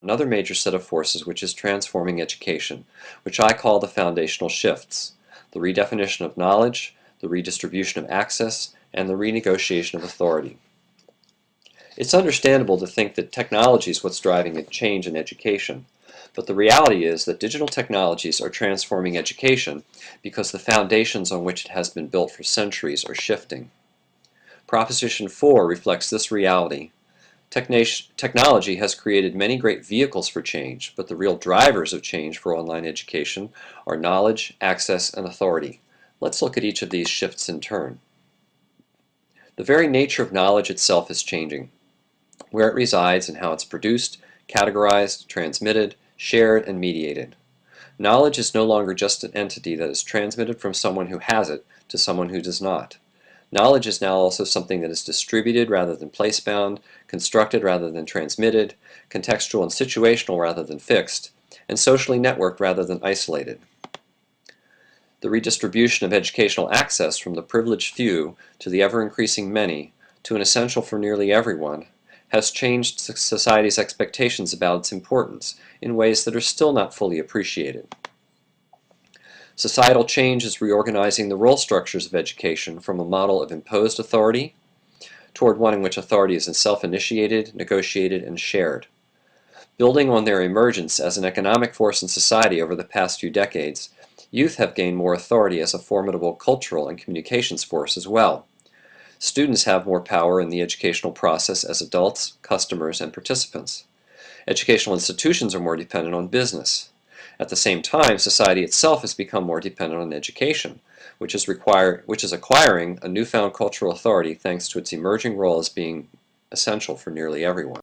another major set of forces which is transforming education, which I call the foundational shifts: the redefinition of knowledge, the redistribution of access, and the renegotiation of authority. It's understandable to think that technology is what's driving a change in education, but the reality is that digital technologies are transforming education because the foundations on which it has been built for centuries are shifting. Proposition 4 reflects this reality. Technology has created many great vehicles for change, but the real drivers of change for online education are knowledge, access, and authority. Let's look at each of these shifts in turn. The very nature of knowledge itself is changing: where it resides and how it's produced, categorized, transmitted, shared, and mediated. Knowledge is no longer just an entity that is transmitted from someone who has it to someone who does not. Knowledge is now also something that is distributed rather than place-bound, constructed rather than transmitted, contextual and situational rather than fixed, and socially networked rather than isolated. The redistribution of educational access from the privileged few to the ever-increasing many, to an essential for nearly everyone, has changed society's expectations about its importance in ways that are still not fully appreciated. Societal change is reorganizing the role structures of education from a model of imposed authority toward one in which authority is self-initiated, negotiated, and shared. Building on their emergence as an economic force in society over the past few decades, youth have gained more authority as a formidable cultural and communications force as well. Students have more power in the educational process as adults, customers, and participants. Educational institutions are more dependent on business. At the same time, society itself has become more dependent on education, which is acquiring a newfound cultural authority thanks to its emerging role as being essential for nearly everyone.